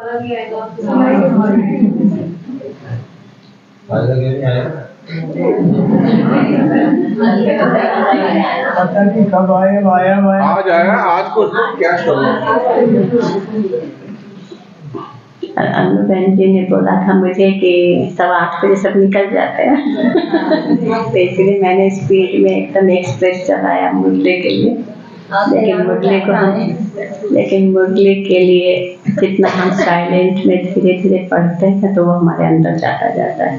पता नहीं कब आया आज आया, आज को क्या अनु बहन जी ने बोला था मुझे कि 8:15 सब निकल जाते हैं तो इसलिए मैंने स्पीड में एकदम एक्सप्रेस चलाया मुरली के लिए। लेकिन मुरली के लिए जितना हम साइलेंट में धीरे धीरे पढ़ते हैं तो वो हमारे अंदर जाता जाता है।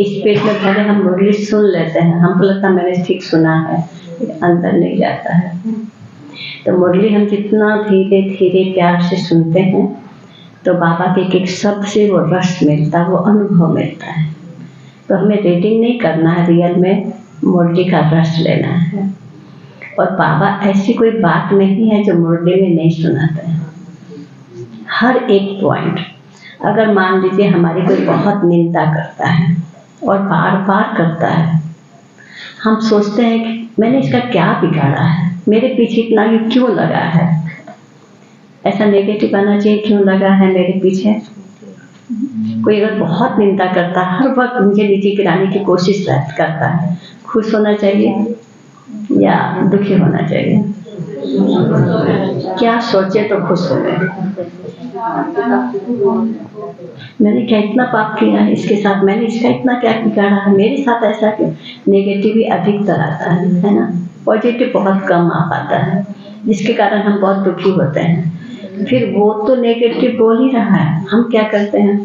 स्पीड में पहले हम मुरली सुन लेते हैं, हमको लगता है मैंने ठीक सुना है, अंदर नहीं जाता है। तो मुरली हम जितना धीरे धीरे प्यार से सुनते हैं तो बाबा के एक शब्द से वो रस मिलता है, वो अनुभव मिलता है। तो हमें रीडिंग नहीं करना है, रियल में मुरली का रस लेना है। और बाबा ऐसी कोई बात नहीं है जो मुरली में नहीं सुनाते हैं। हर एक पॉइंट, अगर मान लीजिए हमारी कोई बहुत निंदा करता है और बार बार करता है, हम सोचते हैं कि मैंने इसका क्या बिगाड़ा है, मेरे पीछे इतना ये क्यों लगा है, ऐसा नेगेटिव आना चाहिए, क्यों लगा है मेरे पीछे। कोई अगर बहुत निंदा करता है, हर वक्त मुझे नीचे गिराने की कोशिश करता है, खुश होना चाहिए या दुखी होना चाहिए? क्या सोचे तो खुश हो गए, मैंने क्या इतना पाप किया है इसके साथ, मैंने इसका इतना क्या बिगाड़ा है, मेरे साथ ऐसा क्यों। नेगेटिव ही अधिकतर आता है ना, पॉजिटिव बहुत कम आ पाता है, जिसके कारण हम बहुत दुखी होते हैं। फिर वो तो नेगेटिव बोल ही रहा है, हम क्या करते हैं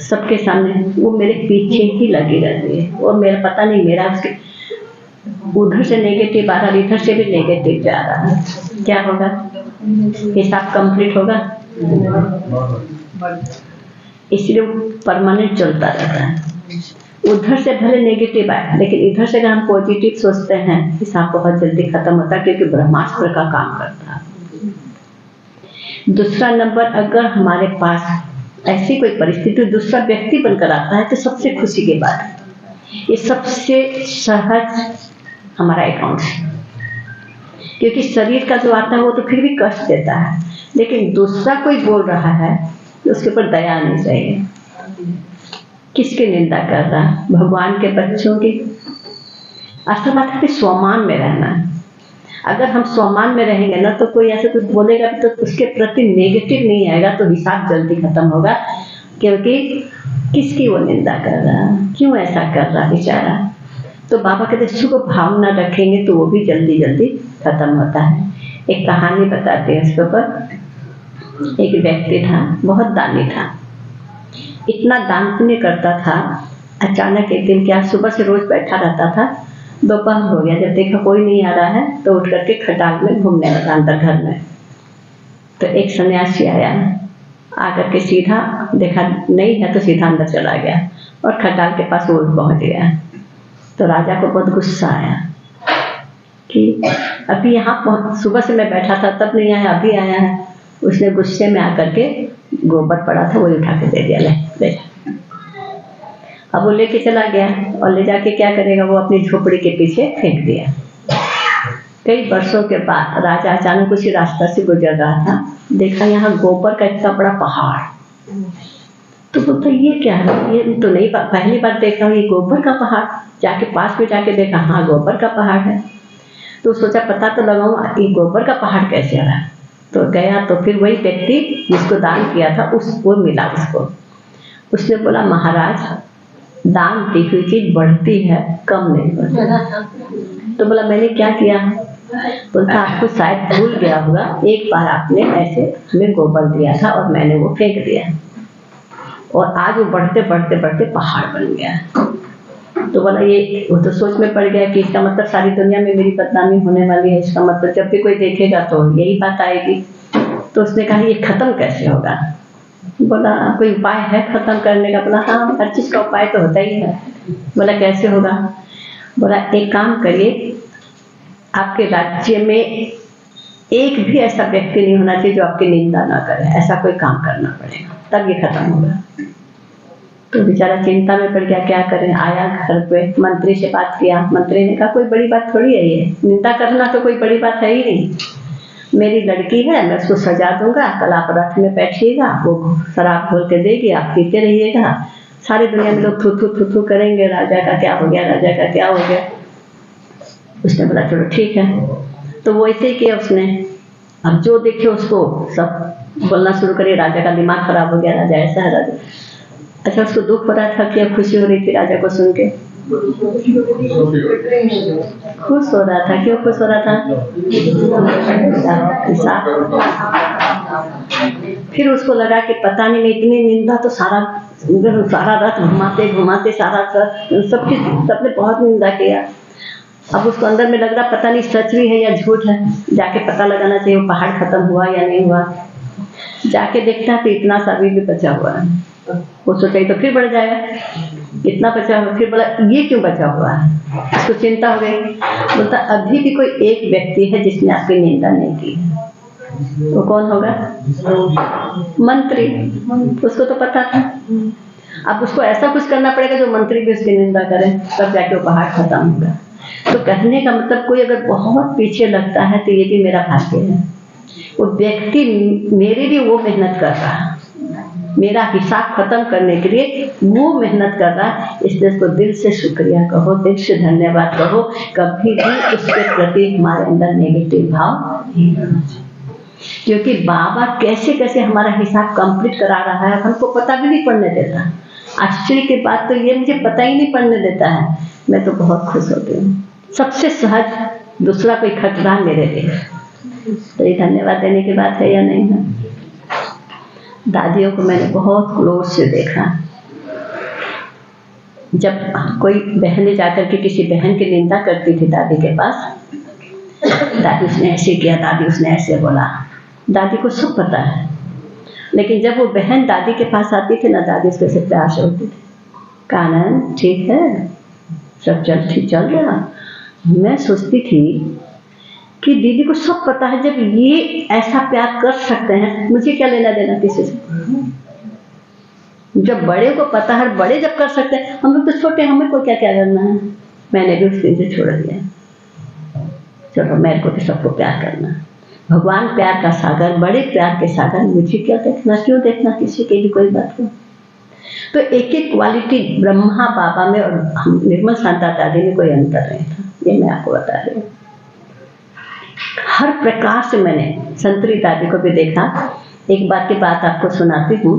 सबके सामने, वो मेरे पीछे ही लगी रहती है और मेरा पता नहीं, मेरा उसके उधर से नेगेटिव आ रहा है, इधर से भी नेगेटिव जा रहा है। क्या होगा, हिसाब कंप्लीट होगा? इसलिए परमानेंट चलता रहता है। उधर से भले नेगेटिव आए, लेकिन इधर से अगर हम पॉजिटिव सोचते हैं, हिसाब बहुत जल्दी खत्म होता है, क्योंकि ब्रह्मास्त्र का काम करता है। दूसरा नंबर, अगर हमारे पास ऐसी कोई परिस्थिति दूसरा व्यक्ति बनकर आता है तो सबसे खुशी की बात है, ये सबसे सहज हमारा अकाउंट है। क्योंकि शरीर का जो आता है वो तो फिर भी कष्ट देता है, लेकिन दूसरा कोई बोल रहा है तो उसके ऊपर दया आनी चाहिए। किसकी निंदा कर रहा है? भगवान के बच्चों की। असल बात है कि स्वमान में रहना है। अगर हम स्वमान में रहेंगे ना तो कोई ऐसे कुछ बोलेगा तो उसके प्रति नेगेटिव नहीं आएगा, तो हिसाब जल्दी खत्म होगा। क्योंकि किसकी वो निंदा कर रहा है, क्यों ऐसा कर रहा बेचारा। तो बाबा कहते शुभ भावना रखेंगे तो वो भी जल्दी जल्दी खत्म होता है। एक कहानी बताते हैं इसके ऊपर। एक व्यक्ति था, बहुत दानी था, इतना दान पुण्य करता था। अचानक एक दिन क्या, सुबह से रोज बैठा रहता था, दोपहर हो गया, जब देखा कोई नहीं आ रहा है तो उठ करके खटाल में घूमने लगा अंदर घर में। तो एक सन्यासी आया, आकर के सीधा देखा नहीं है तो सीधा अंदर चला गया और खटाल के पास वो पहुंच गया। तो राजा को बहुत गुस्सा आया कि अभी यहाँ सुबह से मैं बैठा था तब नहीं आया, अभी आया है। उसने गुस्से में आकर के गोबर पड़ा था वही उठा के दे दिया, ले। अब वो लेके चला गया और ले जाके क्या करेगा, वो अपनी झोपड़ी के पीछे फेंक दिया। कई वर्षों के बाद राजा अचानक उसी रास्ता से गुजर रहा था, देखा यहाँ गोबर का इतना बड़ा पहाड़। तो बोलता ये क्या है, ये तो नहीं, पहली बार देख रहा हूँ ये गोबर का पहाड़। जाके पास में जाके देखा, हाँ गोबर का पहाड़ है। तो सोचा पता तो लगाऊं ये गोबर का पहाड़ कैसे आ रहा है। तो गया तो फिर वही व्यक्ति जिसको दान किया था उसको मिला उसको। उसने बोला महाराज, दान दी हुई चीज बढ़ती है, कम नहीं बढ़ती। तो बोला मैंने क्या किया? बोलता आपको शायद भूल गया होगा, एक बार आपने ऐसे हमें गोबर दिया था और मैंने वो फेंक दिया और आज वो बढ़ते बढ़ते बढ़ते पहाड़ बन गया। तो बोला ये, वो तो सोच में पड़ गया कि इसका मतलब सारी दुनिया में मेरी बदनामी होने वाली है, इसका मतलब जब भी कोई देखेगा तो यही बात आएगी। तो उसने कहा ये खत्म कैसे होगा? बोला कोई उपाय है खत्म करने का? बोला हाँ, हर चीज का उपाय तो होता ही है। बोला कैसे होगा? बोला एक काम करिए, आपके राज्य में एक भी ऐसा व्यक्ति नहीं होना चाहिए जो आपकी निंदा ना करे, ऐसा कोई काम करना पड़ेगा, तब ये खत्म होगा। तो बेचारा चिंता में पड़ गया, क्या करें। आया घर पे, मंत्री से बात किया। मंत्री ने कहा कोई बड़ी बात थोड़ी है ये, निंदा करना तो कोई बड़ी बात है ही नहीं। मेरी लड़की है, मैं उसको सजा दूंगा, कल आप रथ में बैठिएगा, वो शराब घोल के देगी, आप पीते रहिएगा, सारी दुनिया में लोग थू थू थू थू करेंगे, राजा का क्या हो गया, राजा का क्या हो गया। उसने बोला चलो ठीक है। तो वो ऐसे ही किया उसने। अब जो देखे उसको सब बोलना शुरू करे, राजा का दिमाग खराब हो गया, राजा ऐसा है, राजा। अच्छा, उसको दुख हो रहा था कि खुशी हो रही थी राजा को सुन के? खुश हो रहा था। क्यों खुश हो रहा था? फिर उसको लगा कि पता नहीं मैं इतनी निंदा तो सारा रथ घुमाते घुमाते सबने बहुत निंदा किया। अब उसको अंदर में लग रहा पता नहीं सच भी है या झूठ है, जाके पता लगाना चाहिए वो पहाड़ खत्म हुआ या नहीं हुआ। जाके देखता है तो इतना सा भी बचा हुआ है। वो सोचा तो फिर बढ़ जाएगा, इतना बचा हुआ। फिर बोला ये क्यों बचा हुआ है? उसको चिंता हो गई। बोलता अभी भी कोई एक व्यक्ति है जिसने आपकी निंदा नहीं की है। वो कौन होगा? मंत्री। उसको तो पता था। अब उसको ऐसा कुछ करना पड़ेगा जो मंत्री भी उसकी निंदा करे, तब जाके वो पहाड़ खत्म होगा। तो कहने का मतलब कोई अगर बहुत पीछे लगता है तो ये भी मेरा भाग्य है। वो व्यक्ति मेरे लिए वो मेहनत कर रहा है, मेरा हिसाब खत्म करने के लिए वो मेहनत कर रहा है। इसलिए उसको दिल से शुक्रिया कहो, दिल से धन्यवाद कहो। कभी भी उसके प्रति हमारे अंदर नेगेटिव भाव नहीं होना चाहिए, क्योंकि बाबा कैसे कैसे हमारा हिसाब कंप्लीट करा रहा है, हमको पता भी नहीं पड़ने देता। आश्चर्य की बात तो ये, मुझे पता ही नहीं पड़ने देता है। मैं तो बहुत खुश होती हूँ। सबसे सहज दूसरा कोई खतरा मेरे लिए। तो ये धन्यवाद देने की बात है या नहीं है? दादियों को मैंने बहुत क्लोज से देखा। जब कोई बहनें जाकर के किसी बहन की निंदा करती थी दादी के पास, दादी उसने ऐसे किया, दादी उसने ऐसे बोला, दादी को सब पता है। लेकिन जब वो बहन दादी के पास आती थी ना, दादी उसके से प्यार से होती थी, कानन ठीक है, सब चल रहा। मैं सोचती थी कि दीदी को सब पता है, जब ये ऐसा प्यार कर सकते हैं, मुझे क्या लेना देना किसी से? जब बड़े को पता है, बड़े जब कर सकते हैं, हम लोग तो छोटे, हमें को क्या क्या करना है? मैंने भी उस दिन से छोड़ दिया। चलो मेरे को तो सबको प्यार करना। भगवान प्यार का सागर, बड़े प्यार के सागर, मुझे क्या देखना, क्यों देखना किसी के भी कोई बात को? तो एक एक क्वालिटी ब्रह्मा बाबा में और निर्मल शांता दादी में कोई अंतर नहीं था। ये मैं आपको बता रही हूँ। हर प्रकार से मैंने संतरी दादी को भी देखा। एक बात की बात आपको सुनाती हूँ।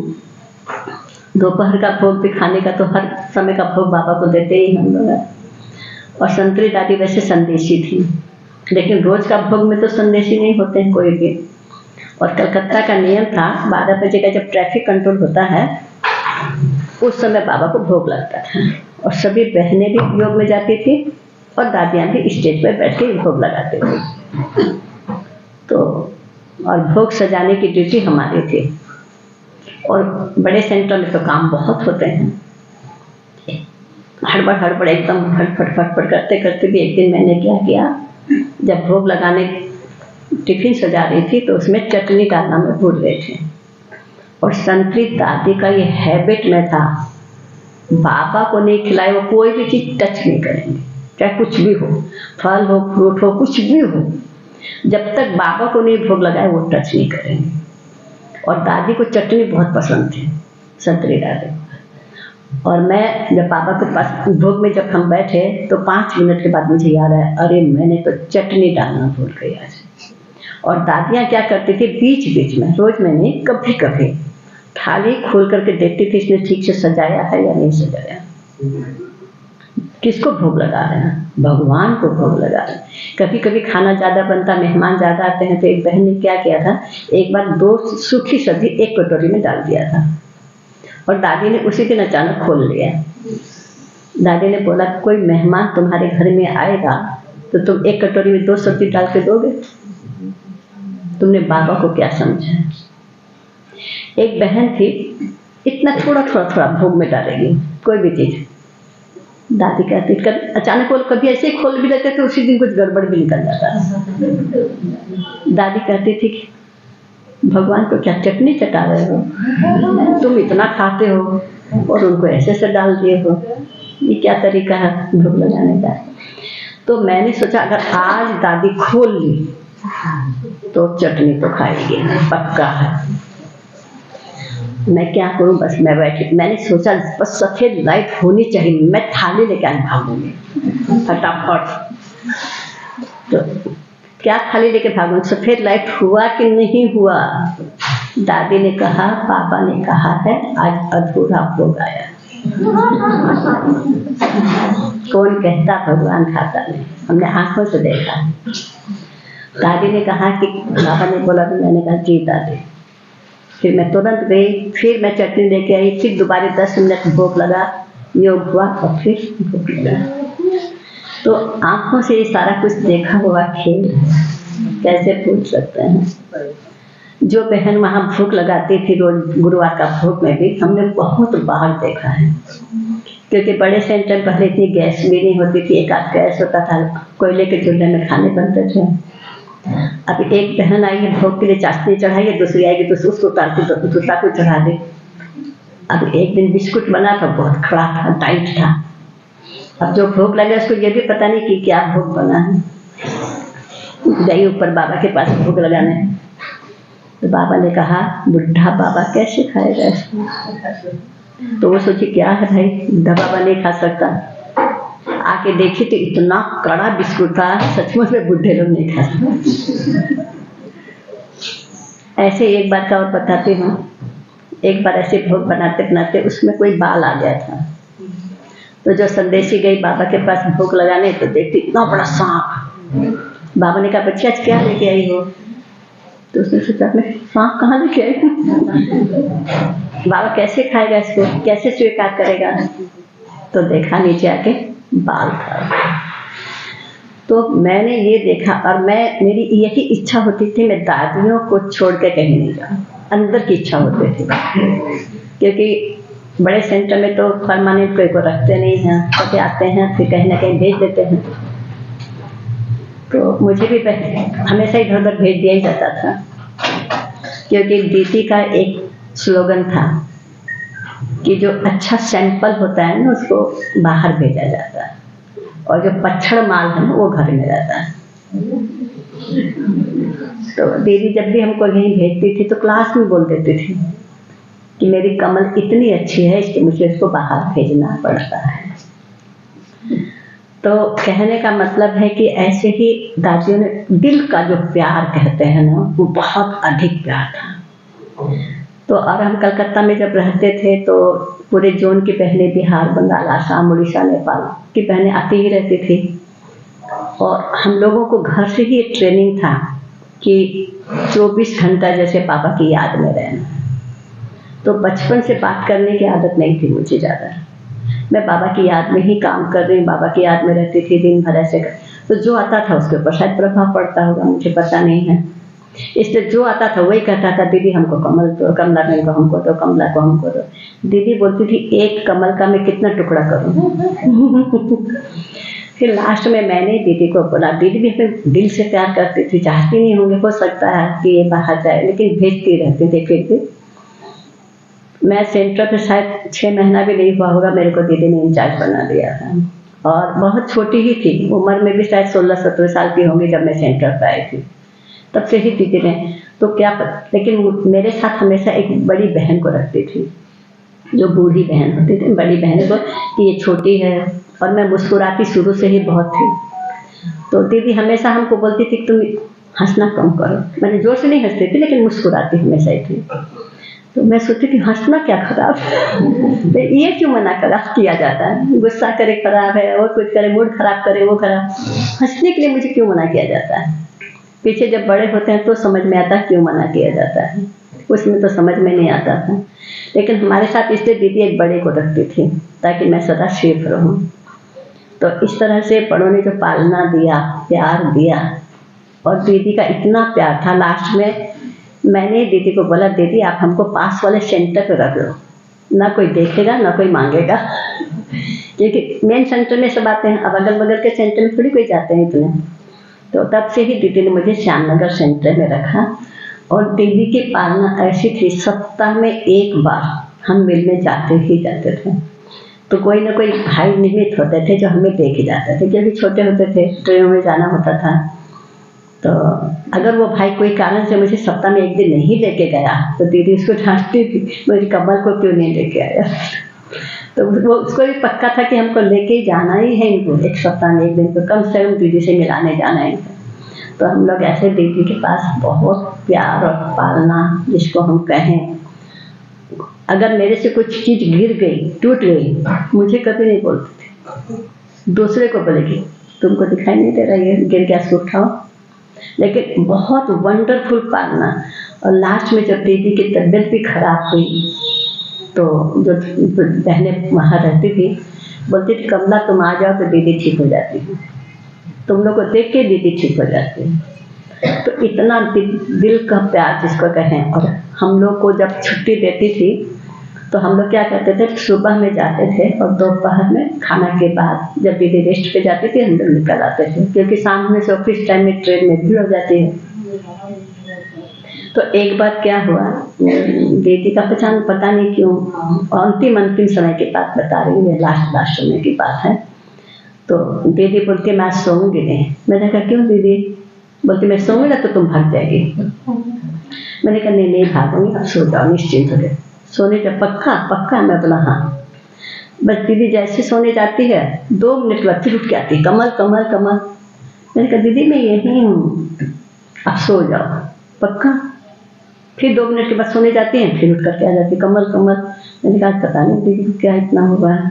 दोपहर का भोग भी खाने का तो हर समय का भोग बाबा को देते ही हम लोग। और संतरी दादी वैसे संदेशी थी, लेकिन रोज का भोग में तो संदेशी नहीं होते हैं कोई भी। और कलकत्ता का नियम था 12 बजे का जब ट्रैफिक कंट्रोल होता है, उस समय बाबा को भोग लगता था। और सभी बहनें भी योग में जाती थी और दादियाँ भी स्टेज पर बैठ के भोग लगाते थे। तो और भोग सजाने की ड्यूटी हमारी थी। और बड़े सेंटर में तो काम बहुत होते हैं, हड़बड़ एकदम फटफट करते करते भी एक दिन मैंने क्या किया, जब भोग लगाने टिफिन सजा रही थी तो उसमें चटनी डालना मैं भूल गई थी। और संतरी दादी का ये हैबिट में था, बाबा को नहीं खिलाए वो कोई भी चीज़ टच नहीं करेंगे, चाहे कुछ भी हो, फल हो, फ्रूट हो, कुछ भी हो, जब तक बाबा को नहीं भोग लगाए वो टच नहीं करेंगे। और दादी को चटनी बहुत पसंद थी, संतरी दादी। और मैं जब बाबा के पास भोग में जब हम बैठे तो 5 मिनट के बाद मुझे याद आया, अरे मैंने तो चटनी डालना भूल गई आज। और दादियाँ क्या करती थी, बीच बीच में रोज मैंने कभी कभी थाली खोल करके देखती थी इसने ठीक से सजाया है या नहीं सजाया, किसको भोग लगा रहे हैं, भगवान को भोग लगा रहे हैं। कभी कभी खाना ज़्यादा बनता, मेहमान ज़्यादा आते हैं, तो एक बहन ने क्या किया था, एक बार 2 सूखी सब्जी एक कटोरी में डाल दिया था। और दादी ने उसी दिन अचानक खोल लिया। दादी ने बोला कोई मेहमान तुम्हारे घर में आएगा तो तुम एक कटोरी में 2 सब्जी डाल के दोगे? तुमने बाबा को क्या समझा? एक बहन थी, इतना थोड़ा भोग में डालेगी कोई भी चीज। दादी कहती अचानक वो कभी ऐसे ही खोल भी लेते थे, उसी दिन कुछ गड़बड़ भी निकल जाता। दादी कहती थी कि भगवान को क्या चटनी चटा रहे हो, तुम इतना खाते हो और उनको ऐसे से डाल दिए हो, ये क्या तरीका है भोग लगाने का? तो मैंने सोचा अगर आज दादी खोल ली तो चटनी तो खाएगी पक्का है। मैं क्या करूं, बस मैं बैठी, मैंने सोचा बस सफेद लाइट होनी चाहिए, मैं थाली लेके आज भागूंगी फटाफट। तो क्या थाली लेके भागूं, सफेद लाइट हुआ कि नहीं हुआ। दादी ने कहा, पापा ने कहा है आज अधूरा भोग आया। कौन कहता, भगवान खाता नहीं, हमने आंखों से देखा। दादी ने कहा कि पापा ने बोला, तो मैंने कहा जी दादी। फिर मैं तुरंत गई, फिर मैं चटनी लेके आई, फिर दोबारा 10 मिनट भूख लगा, योग हुआ और फिर भूख लगा। तो आंखों से ये सारा कुछ देखा हुआ खेल कैसे पूछ सकते हैं। जो बहन वहाँ भूख लगाती थी रोज गुरुवार का भोग में भी, हमने बहुत बार देखा है। क्योंकि बड़े सेंटर पहले इतनी गैस भी नहीं होती थी, एक आध गैस होता था, कोयले के चूल्हे में खाने बनते थे। अब एक बहन आई है भोग के लिए, चाशनी चढ़ाई है, दूसरी आएगी तो उसको उतार के दूसरा को चढ़ा दे। अब एक दिन बिस्कुट बना था, बहुत खड़ा था, टाइट था। अब जो भोग लगे उसको ये भी पता नहीं कि क्या भोग बना है। गई ऊपर बाबा के पास भोग लगाने, तो बाबा ने कहा बुढ़ा बाबा कैसे खाएगा इसको। तो वो सोची क्या है भाई, बुढ़ा बाबा नहीं खा सकता। आके देखी तो इतना कड़ा बिस्कुट था, सचमुच में बुढ़े लोग नहीं खा सकते। ऐसे एक बार का और बताती हूँ। एक बार ऐसे भोग बनाते बनाते उसमें कोई बाल आ गया था। तो जो संदेशी गई बाबा के पास भोग लगाने, तो देखती इतना बड़ा सांप। बाबा ने कहा बच्ची आज क्या लेके आई हो। तो उसने सोचा मैं सांप कहाँ लेके आई। बाबा कैसे खाएगा इसको, कैसे स्वीकार करेगा। तो देखा नीचे आके बाल था। तो मैंने ये देखा, और मेरी यही इच्छा होती थी, मैं दादियों को छोड़ के कहीं नहीं जाऊँ, अंदर की इच्छा होती थी। क्योंकि बड़े सेंटर में तो परमानेंट कोई को रखते नहीं हैं, कभी आते हैं फिर कहीं ना कहीं भेज देते हैं। तो मुझे भी हमेशा इधर उधर भेज दिया ही जाता था। क्योंकि दीदी का एक स्लोगन था कि जो अच्छा सैंपल होता है ना उसको बाहर भेजा जाता है, और जो पच्छड़ माल है ना वो घर में रहता है। तो दीदी जब भी हमको यहीं भेजती थी तो क्लास में बोल देती थी कि मेरी कमल इतनी अच्छी है, इसलिए मुझे इसको बाहर भेजना पड़ता है। तो कहने का मतलब है कि ऐसे ही दादियों ने दिल का जो प्यार कहते हैं ना, वो बहुत अधिक प्यार था। तो और हम कलकत्ता में जब रहते थे तो पूरे जोन की बहनें, बिहार, बंगाल, आसाम, उड़ीसा, नेपाल की बहनें आती ही रहती थी। और हम लोगों को घर से ही एक ट्रेनिंग था कि 24 घंटा जैसे पापा की याद में रहना। तो बचपन से बात करने की आदत नहीं थी मुझे ज़्यादा। मैं बाबा की याद में ही काम कर रही हूँ, बाबा की याद में रहती थी दिन भर ऐसे कर। तो जो आता था उसके ऊपर शायद प्रभाव पड़ता होगा, मुझे पता नहीं है। इसलिए जो आता था वही कहता था दीदी हमको कमल दो, कमला बहन को हमको दो, कमला को हमको दो। दीदी बोलती थी एक कमल का मैं कितना टुकड़ा करूँ। फिर लास्ट में मैंने दीदी को बोला, दीदी भी हमें दिल से प्यार करती थी, चाहती नहीं होंगे, हो सकता है कि ये बाहर जाए, लेकिन भेजती रहती थी। फिर भी मैं सेंटर पे शायद 6 महीना भी नहीं हुआ होगा, मेरे को दीदी ने इंचार्ज बना दिया था। और बहुत छोटी ही थी, उम्र में भी शायद 16-17 साल की होंगी जब मैं सेंटर पर आई थी। तब से ही दीदी ने तो क्या पता, लेकिन मेरे साथ हमेशा एक बड़ी बहन को रखती थी, जो बूढ़ी बहन होती थी, बड़ी बहन को, कि ये छोटी है। और मैं मुस्कुराती शुरू से ही बहुत थी। तो दीदी हमेशा हमको बोलती थी तुम हंसना कम करो। मैंने जोर से नहीं हंसती थी, लेकिन मुस्कुराती हमेशा ही थी। तो मैं सोचती थी हंसना क्या खराब है, तो ये क्यों मना किया जाता है। गुस्सा करे खराब है, और कुछ करे, मूड खराब करे वो खराब, हंसने के लिए मुझे क्यों मना किया जाता है। पीछे जब बड़े होते हैं तो समझ में आता है क्यों मना किया जाता है, उसमें तो समझ में नहीं आता था। लेकिन हमारे साथ इसलिए दीदी एक बड़े को रखती थी ताकि मैं सदा सेफ रहूं। तो इस तरह से बड़ों ने जो पालना दिया, प्यार दिया, और दीदी का इतना प्यार था। लास्ट में मैंने दीदी को बोला, दीदी आप हमको पास वाले सेंटर पे रख लो, ना कोई देखेगा ना कोई मांगेगा। क्योंकि मेन सेंटर में सब आते हैं, अब अगल बगल के सेंटर में थोड़ी कोई जाते हैं इतने। तो तब से ही दीदी ने मुझे श्यामनगर सेंटर में रखा। और दीदी की पालना ऐसी थी, सप्ताह में एक बार हम मिल में जाते ही जाते थे। तो कोई ना कोई भाई निमित्त होते थे जो हमें देखे जाते थे, क्योंकि छोटे होते थे, ट्रेनों में जाना होता था। तो अगर वो भाई कोई कारण से मुझे सप्ताह में एक दिन नहीं लेके गया तो दीदी उसको डांटती थी, मेरी कमल को क्यों नहीं लेके आया। तो वो उसको भी पक्का था कि हमको लेके ही जाना ही है इनको, एक सप्ताह में एक दिन तो कम से कम दीदी से मिलाने जाना है। तो हम लोग ऐसे दीदी के पास बहुत प्यार और पालना जिसको हम कहें। अगर मेरे से कुछ चीज़ गिर गई, टूट गई, मुझे कभी नहीं बोलती थी, दूसरे को बोलेगी तुमको दिखाई नहीं दे रहा ये गिर गया इसको उठाओ। लेकिन बहुत वंडरफुल पालना। और लास्ट में जब दीदी की तबीयत भी खराब हुई तो जो बहनें वहाँ रहती थी बोलती थी कमला तुम आ जाओ तो दीदी ठीक हो जाती है, तुम लोग को देख के दीदी ठीक हो जाती है। तो इतना दिल का प्यार जिसको कहें। और हम लोग को जब छुट्टी देती थी तो हम लोग क्या करते थे, सुबह में जाते थे और दोपहर में खाना के बाद जब दीदी रेस्ट पे जाती थी हम लोग निकल आते थे, क्योंकि शाम में से ऑफिस टाइम में ट्रेन में भीड़ हो जाती है। तो एक बार क्या हुआ, दीदी का पता नहीं क्यों अंतिम समय की बात बता रही हूँ, लास्ट समय की बात है। तो दीदी बोलती मैं आज सोऊंगी नहीं। मैंने कहा क्यों दीदी? बोलती मैं सोऊंगी ना तो तुम भाग जाएगी। मैंने कहा नहीं भागूंगी, अब सो जाओ निश्चिंत हो गए। सोने का पक्का? मैं बोला हाँ। बस दीदी जैसे सोने जाती है 2 मिनट के बाद फिर उठ के आती, कमल। मैंने कहा दीदी मैं यही हूँ, अब सो जाओ पक्का। फिर 2 मिनट के बाद सोने जाती हैं, फिर उठ करके आ जाती कमल। मैंने कहा पता नहीं दीदी को क्या इतना हुआ है।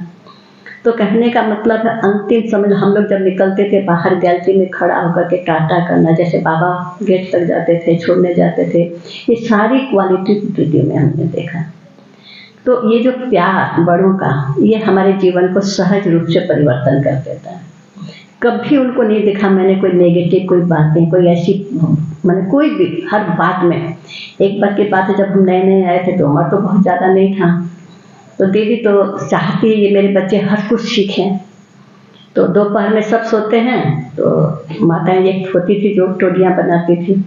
तो कहने का मतलब है अंतिम समय हम लोग जब निकलते थे बाहर गैलरी में खड़ा होकर के टाटा करना, जैसे बाबा गेट तक जाते थे, छोड़ने जाते थे, ये सारी क्वालिटी दीदी में हमने देखा। तो ये जो प्यार बड़ों का, ये हमारे जीवन को सहज रूप से परिवर्तन कर देता है। कभी उनको नहीं देखा मैंने कोई नेगेटिव कोई बातें, कोई ऐसी मैंने कोई भी, हर बात में। एक बार की बात है जब हम नए आए थे तो उम्र तो बहुत ज़्यादा नहीं था, तो दीदी तो चाहती है ये मेरे बच्चे हर कुछ सीखें। तो दोपहर में सब सोते हैं तो माताएं एक होती थी जो टोलियाँ बनाती थी,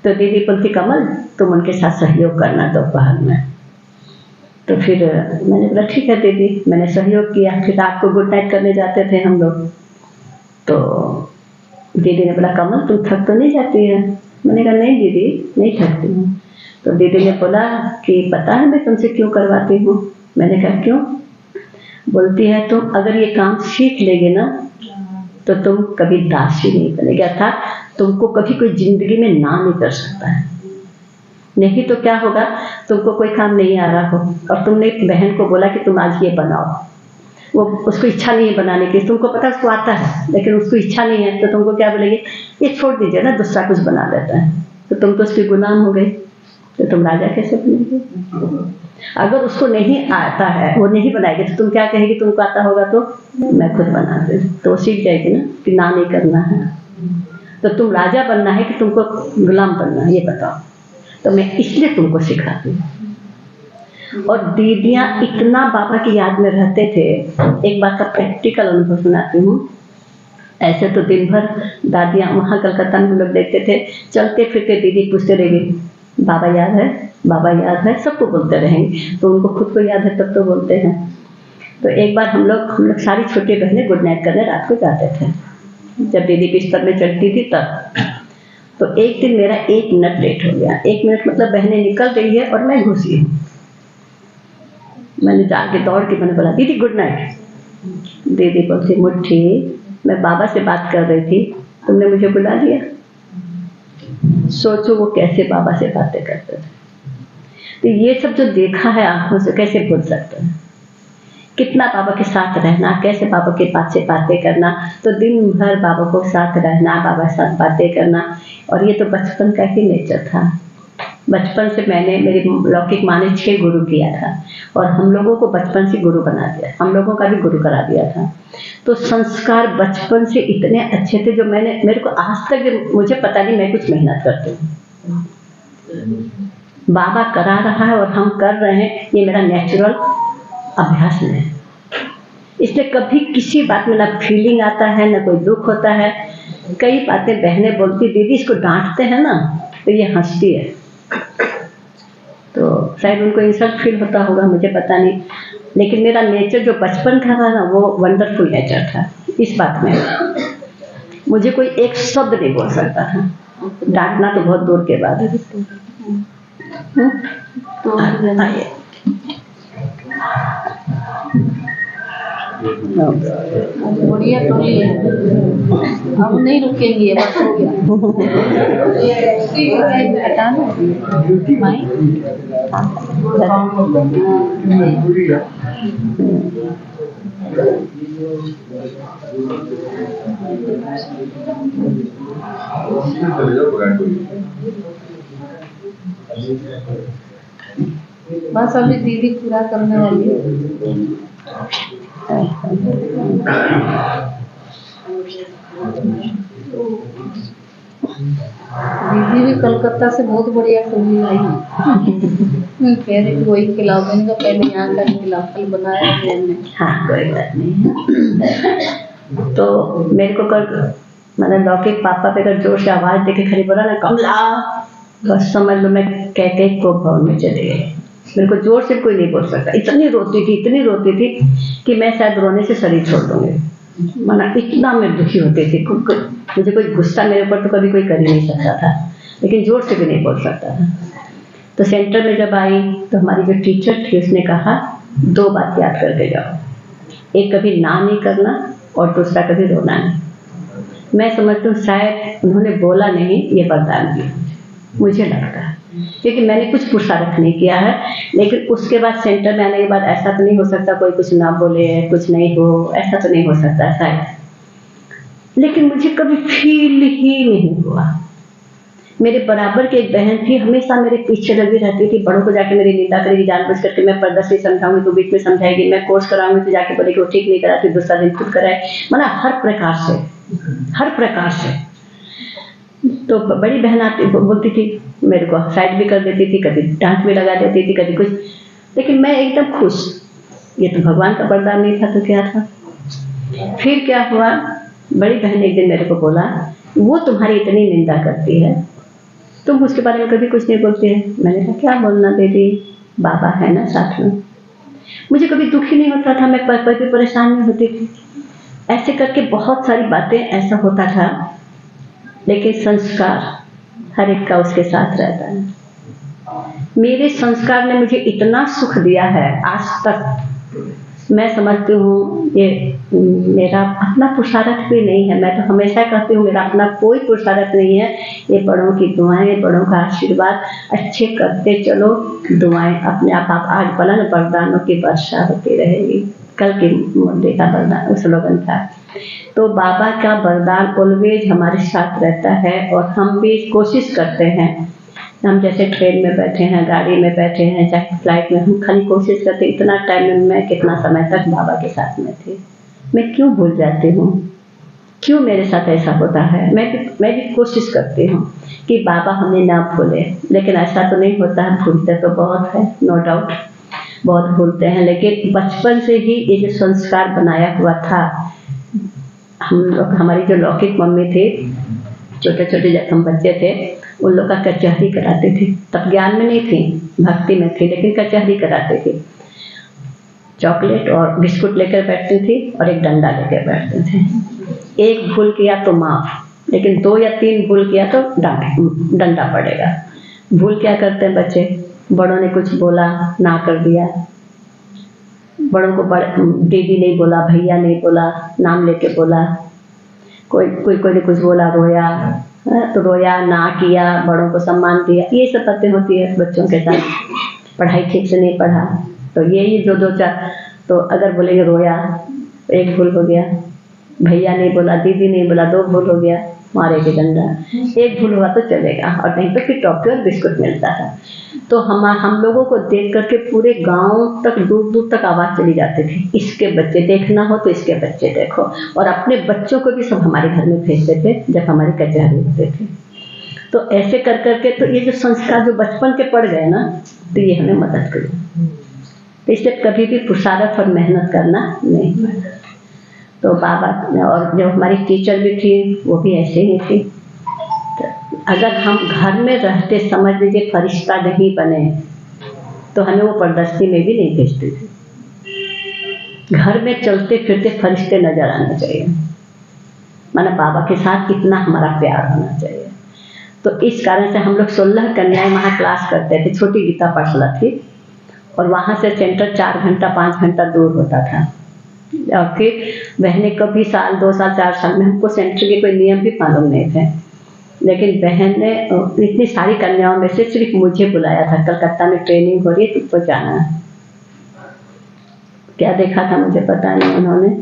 तो दीदी बोलती कमल तुम उनके साथ सहयोग करना दोपहर में। तो फिर मैंने बोला ठीक है दीदी, मैंने सहयोग किया। फिर रात को गुड नाइट करने जाते थे हम लोग, तो दीदी ने बोला कमल तुम थक तो नहीं जाती है? मैंने कहा नहीं दीदी नहीं थकती हूँ। तो दीदी ने बोला कि पता है मैं तुमसे क्यों करवाती हूँ? मैंने कहा क्यों? बोलती है तुम अगर ये काम सीख लेगे ना तो तुम कभी दासी नहीं बनेगी, अर्थात तुमको कभी कोई जिंदगी में ना नहीं कर सकता है। नहीं तो क्या होगा, तुमको कोई काम नहीं आ रहा हो और तुमने बहन को बोला कि तुम आज ये बनाओ, वो उसको इच्छा नहीं है बनाने की, तुमको पता उसको आता है लेकिन उसको इच्छा नहीं है, तो तुमको क्या बोलेगी, ये छोड़ दीजिए ना दूसरा कुछ बना देता है। तो तुम तो उसकी गुलाम हो गई, तो तुम राजा कैसे बनेगी? अगर उसको नहीं आता है, वो नहीं बनाएगी, तो तुम क्या कहेगी तुमको आता होगा तो मैं खुद बना दे, तो वो सीख जाएगी ना कि ना नहीं करना है। तो तुम राजा बनना है कि तुमको गुलाम बनना है, ये बताओ। तो मैं इसलिए तुमको सिखाती हूँ। और दीदियाँ इतना बाबा की याद में रहते थे। एक बात का प्रैक्टिकल अनुभव सुनाती हूँ। ऐसे तो दिन भर दादियाँ वहाँ कलकत्ता में हम लोग देखते थे, चलते फिरते दीदी पूछते रहेंगे बाबा याद है, बाबा याद है, सबको बोलते रहेंगे। तो उनको खुद को याद है तब तो बोलते हैं। तो एक बार हम लोग सारी छोटी बहनें गुड नाइट करने रात को जाते थे। जब दीदी बिस्तर में चढ़ती थी तब, तो एक दिन मेरा 1 मिनट लेट हो गया। 1 मिनट मतलब बहनें निकल गई है और मैं घुसी हूँ। मैंने जाके दौड़ के मैंने बोला दीदी गुड नाइट। दीदी बोलती मुट्ठी मैं बाबा से बात कर रही थी, तुमने मुझे बुला लिया। सोचो वो कैसे बाबा से बातें करते थे। तो ये सब जो देखा है आंखों से कैसे भूल सकते हैं? कितना बाबा के साथ रहना, कैसे बाबा के पास से बातें करना। तो दिन भर बाबा को साथ रहना, बाबा के साथ बातें करना। और ये तो बचपन का ही नेचर था। बचपन से मैंने, मेरी लौकिक माँ ने 6 गुरु किया था और हम लोगों को बचपन से गुरु बना दिया, हम लोगों का भी गुरु करा दिया था। तो संस्कार बचपन से इतने अच्छे थे जो मेरे को आज तक मुझे पता नहीं, मैं कुछ मेहनत करती हूँ, बाबा करा रहा है और हम कर रहे हैं, ये मेरा नेचुरल अभ्यास में है। इसलिए कभी किसी बात में ना फीलिंग आता है ना कोई दुख होता है। कई बातें बहनें बोलती दीदी इसको डांटते हैं ना तो ये हंसती है, तो शायद उनको इंसल्ट फील होता होगा, मुझे पता नहीं। लेकिन मेरा नेचर जो बचपन का था ना वो वंडरफुल नेचर था इस बात में। मुझे कोई एक शब्द नहीं बोल सकता था, डांटना तो बहुत दूर के बाद है। आइए। बढ़िया टोली है, अब नहीं रुकेंगे, बस हो गया। हटा लो माई। बस अभी दीदी पूरा करने वाली है। दीदी भी कलकत्ता से बहुत बढ़िया टोली आई है। कह रही वही खिलाओ, मैंने कहा पहले यहाँ का खिलाओ, कल बनाया मैंने। हाँ कोई बात नहीं। तो मेरे को कल मतलब लौकिक पापा पे अगर जोर से आवाज देके खड़ी बोला ना कमला, बस समझ लो मैं कह के को भवन में चले गए। मेरे को जोर से कोई नहीं बोल सकता, इतनी रोती थी कि मैं शायद रोने से शरीर छोड़ दूंगी। माना इतना मैं दुखी होती थी, मुझे कोई गुस्सा मेरे ऊपर तो कभी कोई कर ही नहीं सकता था, लेकिन जोर से भी नहीं बोल सकता था। तो सेंटर में जब आई तो हमारी जो टीचर थी उसने कहा 2 बात याद करके जाओ, एक कभी ना नहीं करना और दूसरा कभी रोना नहीं। मैं समझती हूँ शायद उन्होंने बोला नहीं, ये वरदान दिया मुझे लगता है, क्योंकि मैंने कुछ पुरुषार्थ नहीं किया है। लेकिन उसके बाद सेंटर में आने के बाद ऐसा तो नहीं हो सकता कोई कुछ ना बोले, कुछ नहीं हो, ऐसा तो नहीं हो सकता शायद। लेकिन मुझे कभी फील ही नहीं हुआ। मेरे बराबर की एक बहन थी, हमेशा मेरे पीछे लगी रहती थी, बड़ों को जाके मेरी निंदा करेगी जानबूझ करके। मैं पर्दा से समझाऊंगी तो बीच में समझाएगी, मैं कोर्स कराऊंगी तो जाके बोलेगी वो ठीक नहीं कराती, दूसरा दिन खुद कराए। मतलब हर प्रकार से। तो बड़ी बहन आती बोलती थी, मेरे को साइड भी कर देती थी, कभी डांट भी लगा देती थी, कभी कुछ, लेकिन मैं एकदम खुश। ये तो भगवान का वरदान नहीं था तो क्या था। फिर क्या हुआ, बड़ी बहन एक दिन मेरे को बोला, वो तुम्हारी इतनी निंदा करती है, तुम उसके बारे में कभी कुछ नहीं बोलती है। मैंने कहा क्या बोलना दीदी, बाबा है ना साथ में। मुझे कभी दुखी नहीं होता था, मैं कभी परेशान नहीं होती थी। ऐसे करके बहुत सारी बातें ऐसा होता था, लेकिन संस्कार हर एक का उसके साथ रहता है। मेरे संस्कार ने मुझे इतना सुख दिया है आज तक, मैं समझती हूँ ये मेरा अपना पुरुषार्थ भी नहीं है। मैं तो हमेशा कहती हूँ मेरा अपना कोई पुरुषार्थ नहीं है, ये बड़ों की दुआएं, बड़ों का आशीर्वाद, अच्छे करते चलो, दुआएं अपने आप आज पलन वरदानों की वर्षा होती रहेगी। कल के मुद्दे का वरदान स्लोगन था। तो बाबा का वरदान ऑलवेज हमारे साथ रहता है, और हम भी कोशिश करते हैं। हम जैसे ट्रेन में बैठे हैं, गाड़ी में बैठे हैं, चाहे फ्लाइट में, हम खाली कोशिश करते इतना टाइम में मैं कितना समय तक बाबा के साथ में थी। मैं क्यों भूल जाती हूँ, क्यों मेरे साथ ऐसा होता है। मैं भी कोशिश करती हूँ कि बाबा हमें ना भूले, लेकिन ऐसा तो नहीं होता है। भूलते तो बहुत है, नो डाउट बहुत भूलते हैं, लेकिन बचपन से ही ये जो संस्कार बनाया हुआ था। हम लोग, हमारी जो लौकिक मम्मी थी, छोटे छोटे जब हम बच्चे थे, उन लोग का कचहरी कराते थे। तब ज्ञान में नहीं थी, भक्ति में थी, लेकिन कचहरी कराते थे। चॉकलेट और बिस्कुट लेकर बैठती थी और एक डंडा लेकर बैठते थे। एक भूल किया तो माफ, लेकिन 2 या 3 भूल किया तो डंडा पड़ेगा। भूल क्या करते हैं बच्चे, बड़ों ने कुछ बोला, ना कर दिया, बड़ों को दीदी नहीं बोला, भैया नहीं बोला, नाम लेके बोला, कोई ने कुछ बोला, रोया तो रोया, ना किया, बड़ों को सम्मान दिया, ये सब बातें होती है बच्चों के साथ। पढ़ाई ठीक से नहीं पढ़ा तो यही जो 2-4, तो अगर बोलेंगे रोया, एक भूल हो गया, भैया नहीं बोला, दीदी नहीं बोला, 2 भूल हो गया, मारेगी डंडा। एक भूल हुआ तो चलेगा, और नहीं तो फिर टॉफी और बिस्कुट मिलता था। तो हम लोगों को देख करके पूरे गांव तक, दूर दूर तक आवाज़ चली जाती थी, इसके बच्चे देखना हो तो इसके बच्चे देखो। और अपने बच्चों को भी सब हमारे घर में भेजते थे जब हमारी कचहरी होते थे। तो ऐसे कर करके तो ये जो संस्कार जो बचपन के पड़ गए ना, तो ये हमें मदद करें। तो इसलिए कभी भी पुरुषार्थ और मेहनत करना नहीं पड़ता। तो बाबा, और जो हमारी टीचर भी थी वो भी ऐसे ही थी। तो अगर हम घर में रहते, समझ लीजिए फरिश्ता नहीं बने, तो हमें वो प्रदर्शनी में भी नहीं भेजती थी। घर में चलते फिरते फरिश्ते नजर आने चाहिए। माना बाबा के साथ कितना हमारा प्यार होना चाहिए। तो इस कारण से हम लोग 16 कन्याएं वहाँ क्लास करते थे। छोटी गीता पाठशाला थी और वहाँ से सेंटर 4 घंटा 5 घंटा दूर होता था। और फिर बहनें कभी साल 2 साल 4 साल में, हमको सेंटर के कोई नियम भी मालूम नहीं थे, लेकिन बहन ने इतनी सारी कन्याओं में से सिर्फ मुझे बुलाया था। कलकत्ता में ट्रेनिंग हो रही है, तुमको जाना है। क्या देखा था मुझे पता नहीं उन्होंने,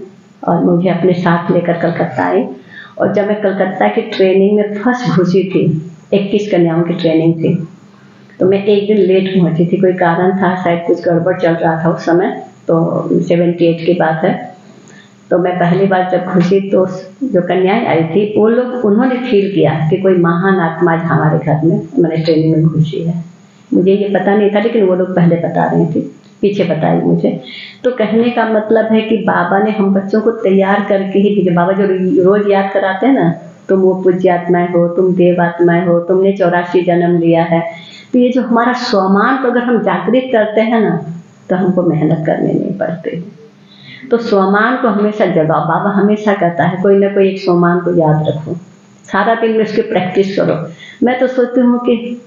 और मुझे अपने साथ लेकर कलकत्ता आई। और जब मैं कलकत्ता की ट्रेनिंग में फर्स्ट घुसी थी, 21 कन्याओं की ट्रेनिंग थी, तो मैं एक दिन लेट पहुंची थी। कोई कारण था, शायद कुछ गड़बड़ चल रहा था उस समय, तो 78 की बात है। तो मैं पहली बार जब घुसी तो जो कन्याएं आई थी वो लोग, उन्होंने फील किया कि कोई महान आत्मा हमारे घर में, मैंने ट्रेनिंग में घुसी है। मुझे ये पता नहीं था, लेकिन वो लोग पहले बता रहे थे, पीछे बताई मुझे। तो कहने का मतलब है कि बाबा ने हम बच्चों को तैयार करके ही भेजे। बाबा जो रोज याद कराते हैं ना, तुम वो पूज्य आत्माएं हो, तुम देव आत्माएं हो, तुमने 84 जन्म लिया है। तो ये जो हमारा स्वमान को अगर हम जागृत करते हैं ना, तो हमको मेहनत करने नहीं पड़ती। तो स्वमान को हमेशा जगाओ। बाबा हमेशा कहता है कोई ना कोई एक स्वमान को याद रखो, सारा दिन में उसकी प्रैक्टिस करो। मैं तो सोचती हूँ कि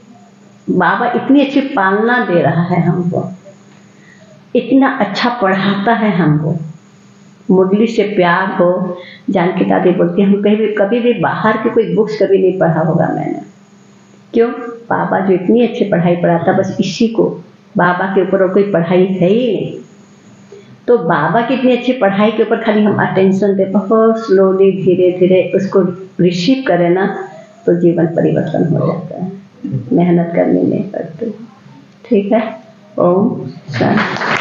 बाबा इतनी अच्छी पालना दे रहा है हमको, इतना अच्छा पढ़ाता है हमको, मुरली से प्यार हो। जानकी दादी बोलती है हम कभी भी बाहर की कोई बुक्स कभी नहीं पढ़ा होगा मैंने। क्यों? बाबा जो इतनी अच्छी पढ़ाई पढ़ाता, बस इसी को, बाबा के ऊपर और कोई पढ़ाई है ही नहीं। तो बाबा की इतनी अच्छी पढ़ाई के ऊपर खाली हम अटेंशन दे, बहुत स्लोली धीरे धीरे उसको रिसीव करें ना, तो जीवन परिवर्तन हो जाता है। मेहनत करनी नहीं पड़ती। ठीक है। ओम शांति।